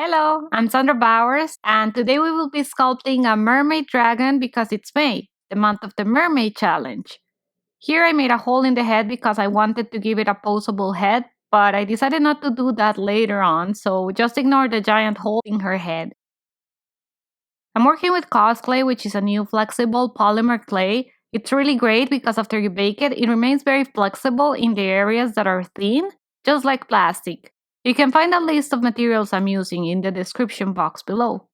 Hello, I'm Sandra Bowers, and today we will be sculpting a mermaid dragon because it's May, the month of the Mermaid Challenge. Here I made a hole in the head because I wanted to give it a poseable head, but I decided not to do that later on, so just ignore the giant hole in her head. I'm working with Cosclay, which is a new flexible polymer clay. It's really great because after you bake it, it remains very flexible in the areas that are thin, just like plastic. You can find a list of materials I'm using in the description box below.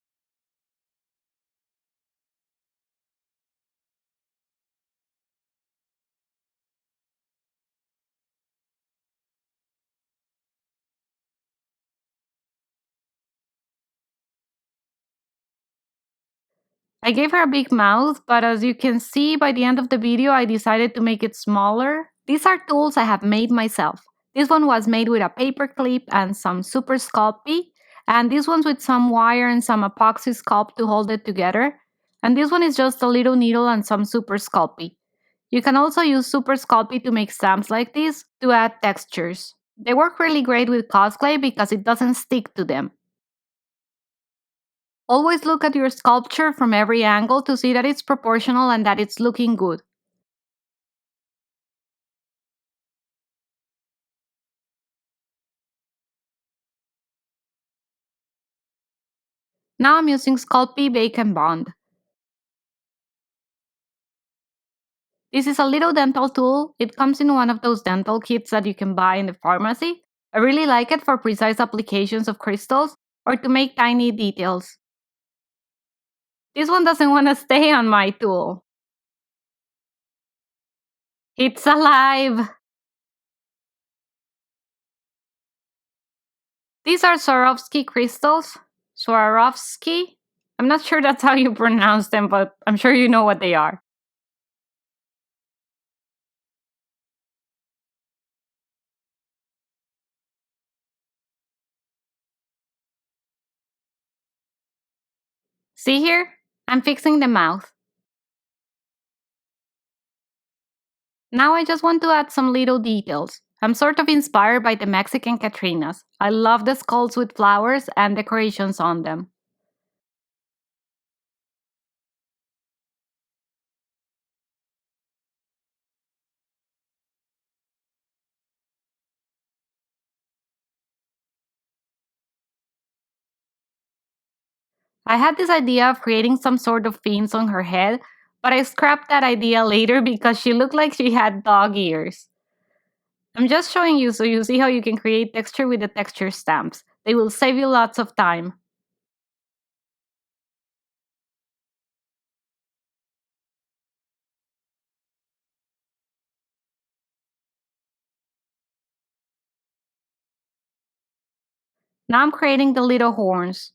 I gave her a big mouth, but as you can see by the end of the video, I decided to make it smaller. These are tools I have made myself. This one was made with a paper clip and some super sculpey, and this one's with some wire and some epoxy sculpt to hold it together. And this one is just a little needle and some super sculpey. You can also use super sculpey to make stamps like this to add textures. They work really great with Cosclay because it doesn't stick to them. Always look at your sculpture from every angle to see that it's proportional and that it's looking good. Now I'm using Sculpey Bake and Bond. This is a little dental tool. It comes in one of those dental kits that you can buy in the pharmacy. I really like it for precise applications of crystals or to make tiny details. This one doesn't want to stay on my tool. It's alive! These are Swarovski Crystals. Swarovski? I'm not sure that's how you pronounce them, but I'm sure you know what they are. See here? I'm fixing the mouth. Now I just want to add some little details. I'm sort of inspired by the Mexican Catrinas. I love the skulls with flowers and decorations on them. I had this idea of creating some sort of fins on her head, but I scrapped that idea later because she looked like she had dog ears. I'm just showing you so you see how you can create texture with the texture stamps. They will save you lots of time. Now I'm creating the little horns.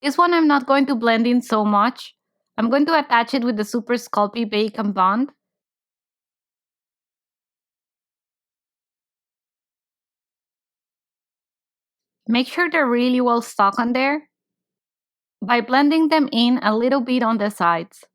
This one I'm not going to blend in so much. I'm going to attach it with the Super Sculpey Bake and Bond. Make sure they're really well stuck on there by blending them in a little bit on the sides.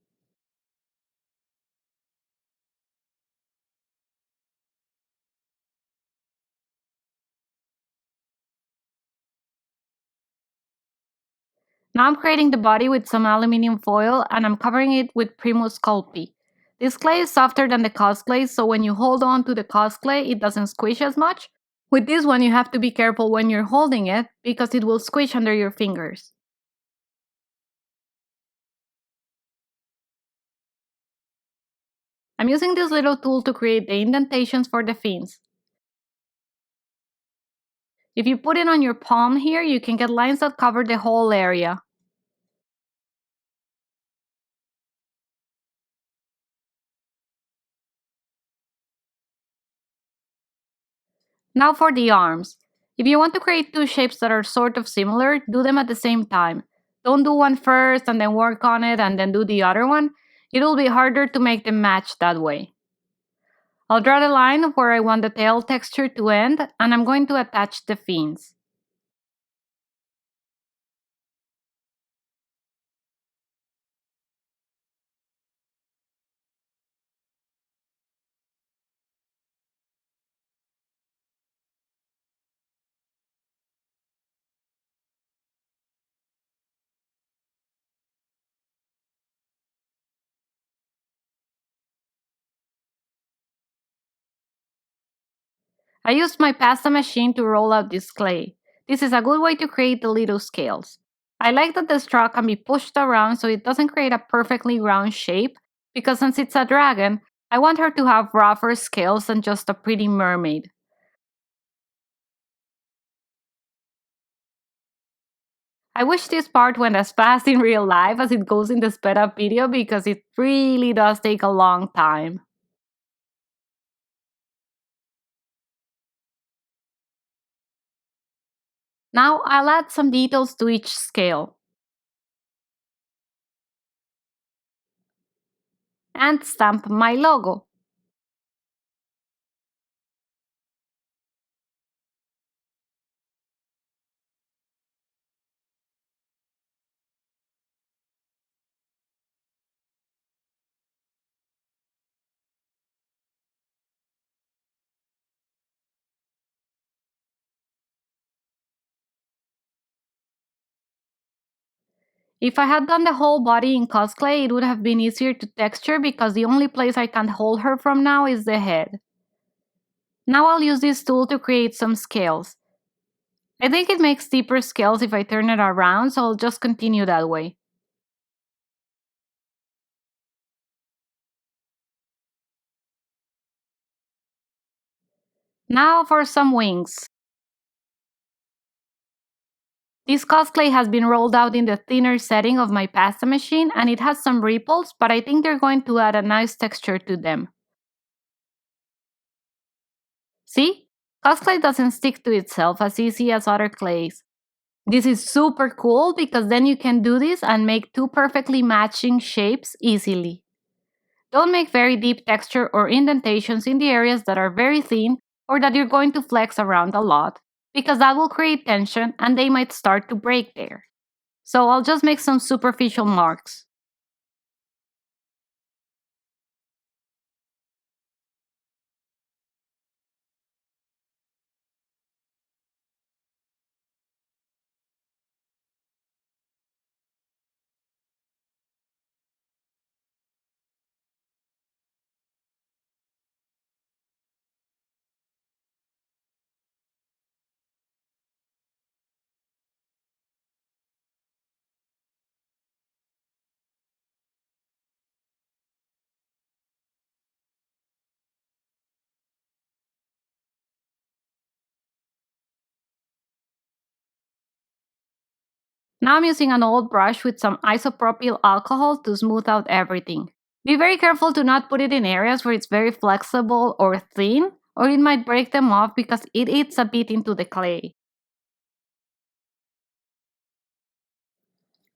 Now I'm creating the body with some aluminum foil and I'm covering it with Primo Sculpey. This clay is softer than the Cosclay, so when you hold on to the Cosclay, it doesn't squish as much. With this one, you have to be careful when you're holding it because it will squish under your fingers. I'm using this little tool to create the indentations for the fins. If you put it on your palm here, you can get lines that cover the whole area. Now for the arms. If you want to create two shapes that are sort of similar, do them at the same time. Don't do one first and then work on it and then do the other one. It will be harder to make them match that way. I'll draw the line of where I want the tail texture to end, and I'm going to attach the fins. I used my pasta machine to roll out this clay. This is a good way to create the little scales. I like that the straw can be pushed around so it doesn't create a perfectly round shape, because since it's a dragon, I want her to have rougher scales than just a pretty mermaid. I wish this part went as fast in real life as it goes in the sped up video because it really does take a long time. Now I'll add some details to each scale and stamp my logo. If I had done the whole body in Cosclay, it would have been easier to texture because the only place I can hold her from now is the head. Now I'll use this tool to create some scales. I think it makes deeper scales if I turn it around, so I'll just continue that way. Now for some wings. This cosplay has been rolled out in the thinner setting of my pasta machine and it has some ripples, but I think they're going to add a nice texture to them. See? Cosclay doesn't stick to itself as easy as other clays. This is super cool because then you can do this and make two perfectly matching shapes easily. Don't make very deep texture or indentations in the areas that are very thin or that you're going to flex around a lot, because that will create tension and they might start to break there. So I'll just make some superficial marks. Now I'm using an old brush with some isopropyl alcohol to smooth out everything. Be very careful to not put it in areas where it's very flexible or thin, or it might break them off because it eats a bit into the clay.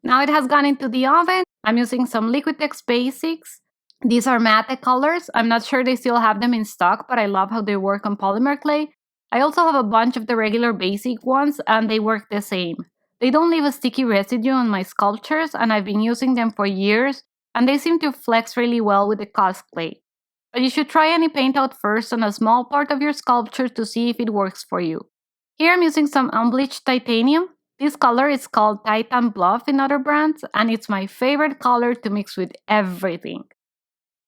Now it has gone into the oven. I'm using some Liquitex Basics. These are matte colors. I'm not sure they still have them in stock, but I love how they work on polymer clay. I also have a bunch of the regular basic ones, and they work the same. They don't leave a sticky residue on my sculptures, and I've been using them for years, and they seem to flex really well with the cosplay. But you should try any paint out first on a small part of your sculpture to see if it works for you. Here I'm using some unbleached titanium. This color is called Titan Bluff in other brands, and it's my favorite color to mix with everything.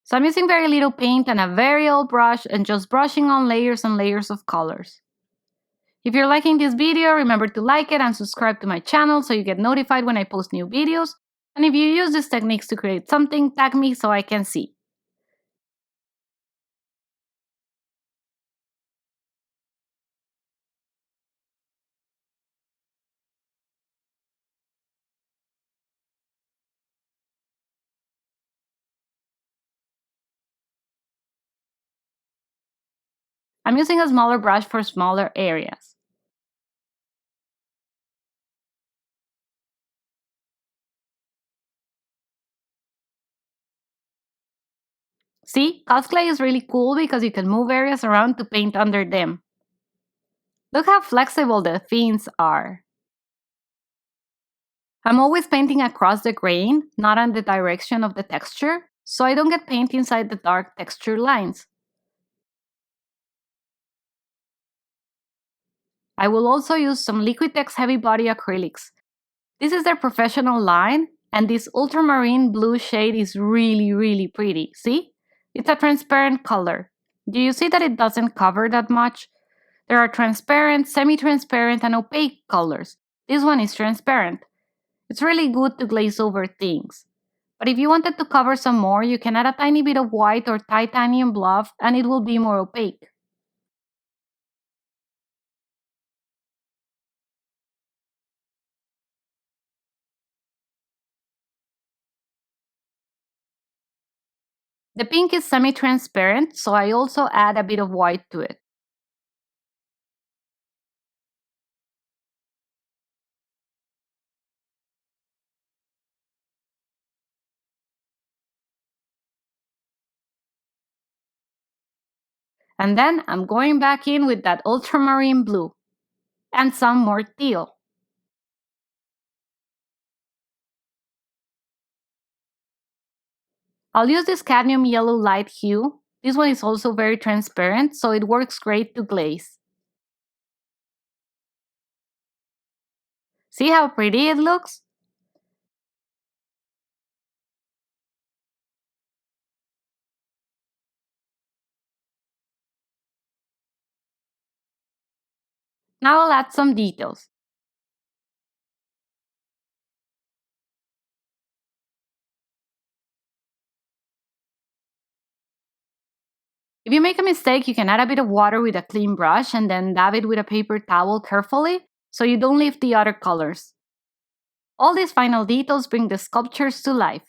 So I'm using very little paint and a very old brush and just brushing on layers and layers of colors. If you're liking this video, remember to like it and subscribe to my channel so you get notified when I post new videos. And if you use these techniques to create something, tag me so I can see. I'm using a smaller brush for smaller areas. See, Cosclay is really cool because you can move areas around to paint under them. Look how flexible the fins are. I'm always painting across the grain, not on the direction of the texture, so I don't get paint inside the dark texture lines. I will also use some Liquitex heavy body acrylics. This is their professional line, and this ultramarine blue shade is really pretty. See? It's a transparent color. Do you see that it doesn't cover that much? There are transparent, semi-transparent, and opaque colors. This one is transparent. It's really good to glaze over things. But if you wanted to cover some more, you can add a tiny bit of white or titanium bluff and it will be more opaque. The pink is semi-transparent, so I also add a bit of white to it. And then I'm going back in with that ultramarine blue and some more teal. I'll use this cadmium yellow light hue. This one is also very transparent, so it works great to glaze. See how pretty it looks? Now I'll add some details. If you make a mistake, you can add a bit of water with a clean brush and then dab it with a paper towel carefully so you don't leave the other colors. All these final details bring the sculptures to life.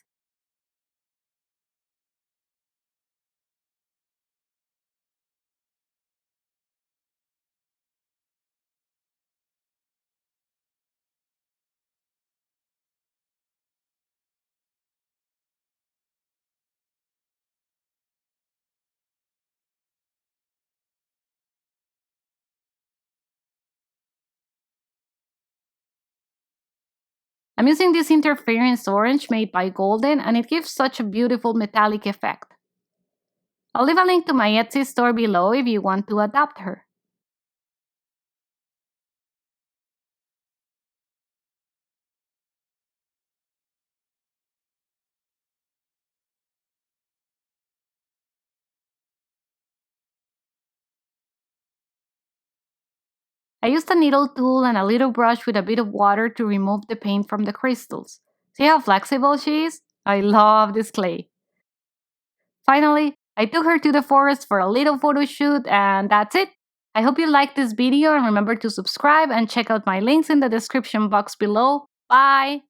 I'm using this interference orange made by Golden and it gives such a beautiful metallic effect. I'll leave a link to my Etsy store below if you want to adopt her. I used a needle tool and a little brush with a bit of water to remove the paint from the crystals. See how flexible she is? I love this clay. Finally, I took her to the forest for a little photo shoot and that's it. I hope you liked this video and remember to subscribe and check out my links in the description box below. Bye!